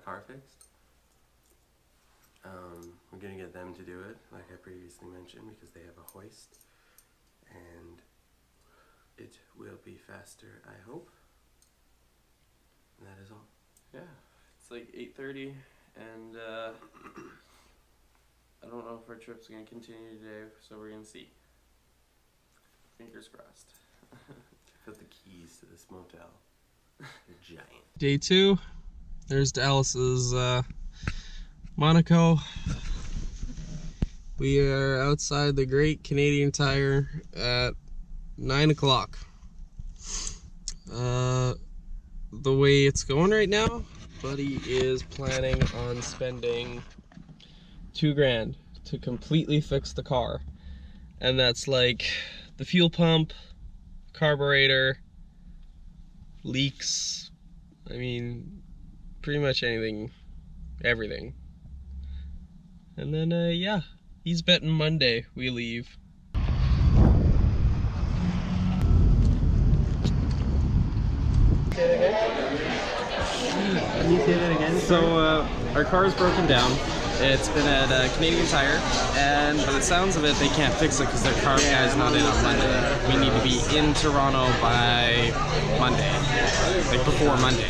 car fixed. We're gonna get them to do it, like I previously mentioned, because they have a hoist, and it will be faster, I hope. And that is all. Yeah, it's like 8:30, and I don't know if our trip's gonna continue today, so we're gonna see. Fingers crossed. Put the keys to this motel. They're giant. Day 2. There's Dallas's Monaco. We are outside the Great Canadian Tire at 9 o'clock. The way it's going right now, Buddy is planning on spending $2,000 to completely fix the car. And that's like the fuel pump, carburetor, leaks, I mean, pretty much anything, everything. And then, yeah, he's betting Monday we leave. Can you say that again? So, our car is broken down. It's been at Canadian Tire, and by the sounds of it, they can't fix it because their car guy's not in on Monday. We need to be in Toronto by Monday, like before Monday.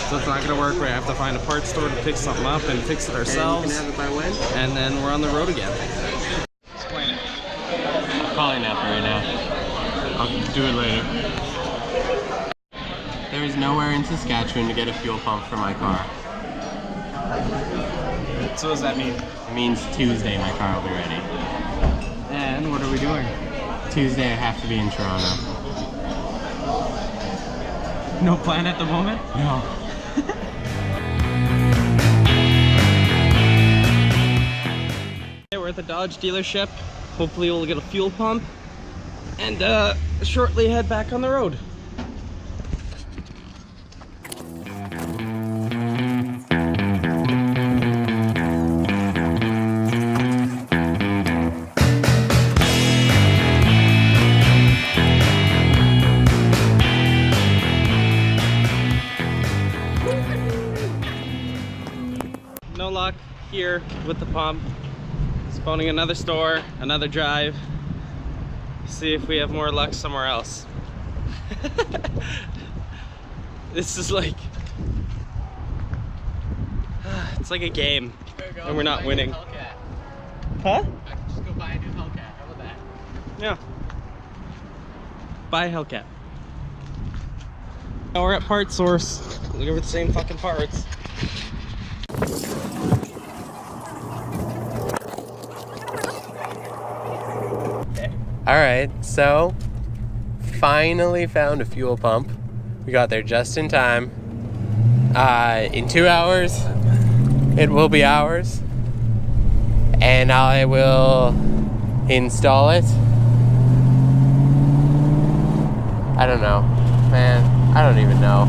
So it's not going to work. We're going to have to find a parts store to pick something up and fix it ourselves. And you can have it by when? And then we're on the road again. Explain it. I'm calling that right now. I'll do it later. There is nowhere in Saskatchewan to get a fuel pump for my car. So what does that mean? It means Tuesday my car will be ready. And what are we doing? Tuesday I have to be in Toronto. No plan at the moment? No. Okay, we're at the Dodge dealership. Hopefully we'll get a fuel pump and shortly head back on the road. No luck here with the pump. Just phoning another store, another drive. See if we have more luck somewhere else. This is like, it's like a game, and we're not winning. Huh? I can just go buy a new Hellcat. How about that? Yeah. Buy a Hellcat. Now we're at Part Source. Looking for the same fucking parts. Alright, so finally found a fuel pump. We got there just in time. In 2 hours, it will be ours. And I will install it. I don't know. Man, I don't even know.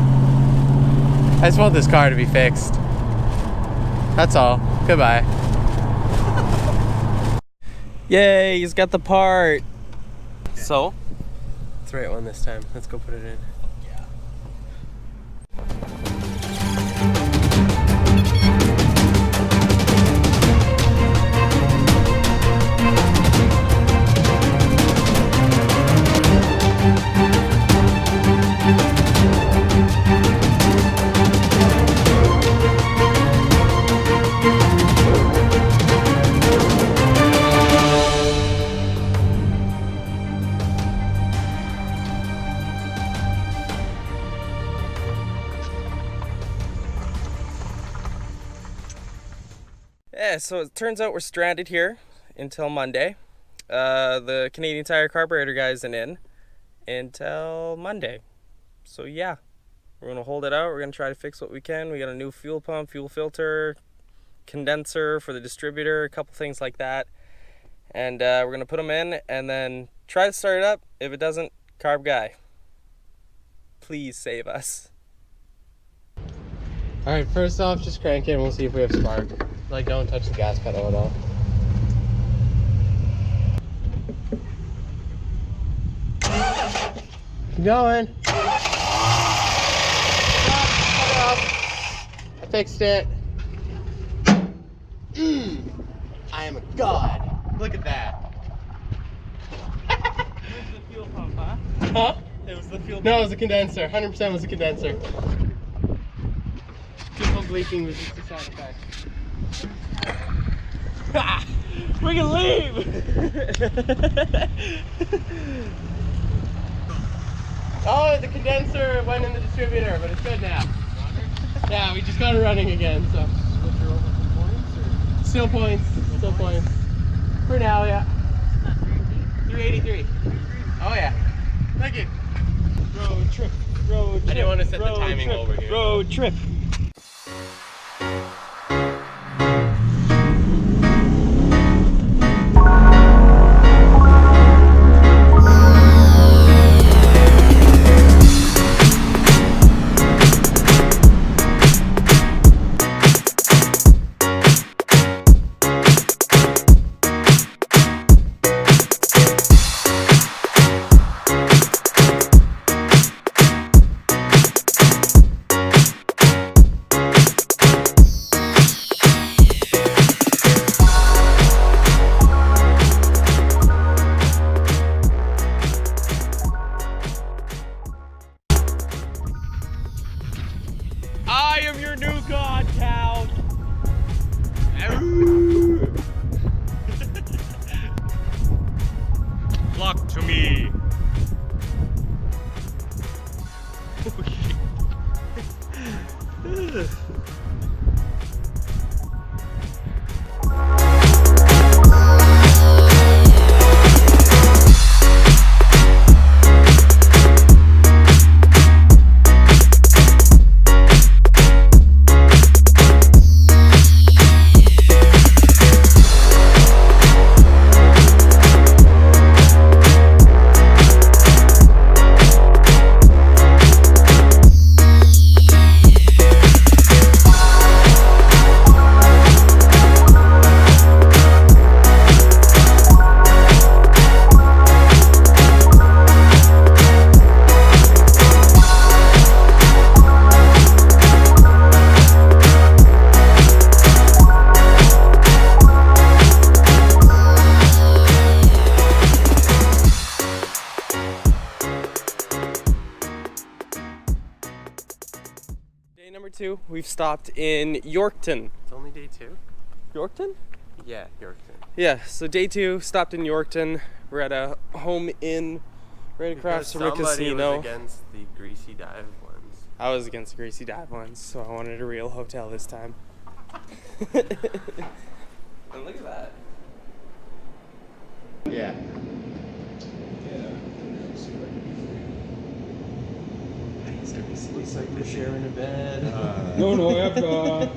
I just want this car to be fixed. That's all. Goodbye. Yay, he's got the part. So? It's the right one this time. Let's go put it in. Yeah, so it turns out we're stranded here until Monday. The Canadian Tire carburetor guy isn't in until Monday. So yeah, we're gonna hold it out. We're gonna try to fix what we can. We got a new fuel pump, fuel filter, condenser for the distributor, a couple things like that. And we're gonna put them in and then try to start it up. If it doesn't, carb guy, please save us. Alright, first off, just crank it and we'll see if we have spark. Like, don't touch the gas pedal at all. Keep going. Stop. I fixed it. am a god. Look at that. Where's the fuel pump, huh? Huh? It was the fuel No, it was a condenser. 100% was a condenser. Fuel pump leaking was just a side effect. We can leave! Oh, the condenser went in the distributor, but it's good now. Yeah, we just got it running again, so. Still points, still points. For now, yeah. 383. Oh yeah. Thank you. Road trip, road trip. I didn't want to set the road timing trip, over here. Road trip. I am your new god, cow. Flock to me. Day number 2, we've stopped in Yorkton. It's only day 2? Yorkton? Yeah, Yorkton. Yeah, so day 2, stopped in Yorkton. We're at a home inn right across from a casino. Was against the greasy dive ones. I was against the greasy dive ones, so I wanted a real hotel this time. And look at that. Yeah. Looks like they're sharing a bed. No, I have,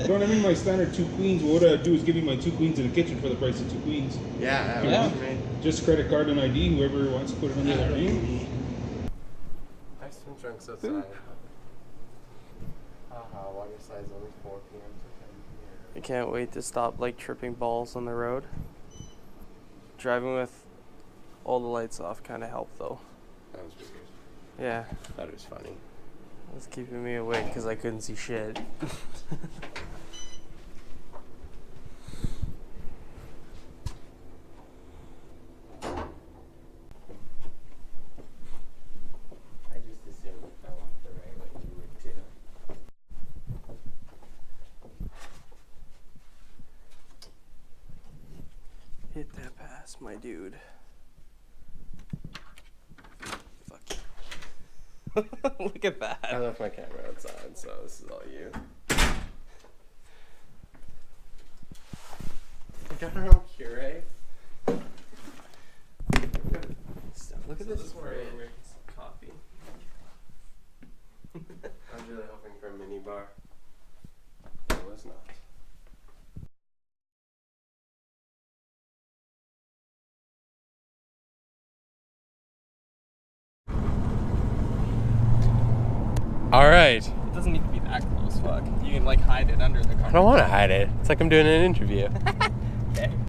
don't have my standard 2 queens. What I do is give you my 2 queens in the kitchen for the price of 2 queens. Yeah, that Yeah. works for me. Just credit card and ID, whoever wants to put it under their name. I swim trunks outside. Haha, water size only 4 p.m. to 10 I can't wait to stop like tripping balls on the road. Driving with all the lights off kind of helped though. That was weird. Yeah, I thought it was funny. it was keeping me awake because I couldn't see shit. I just assumed it fell off the right way you would too. Hit that pass, my dude. Fuck. Look at that. I left my camera outside, so this is all you. We got our own Keurig. Look at So this this is where fridge. we're making some coffee. I was really hoping for a mini bar. It was not. All right. It doesn't need to be that close, fuck. You can like hide it under the car. I don't want to hide it. It's like I'm doing an interview. Okay.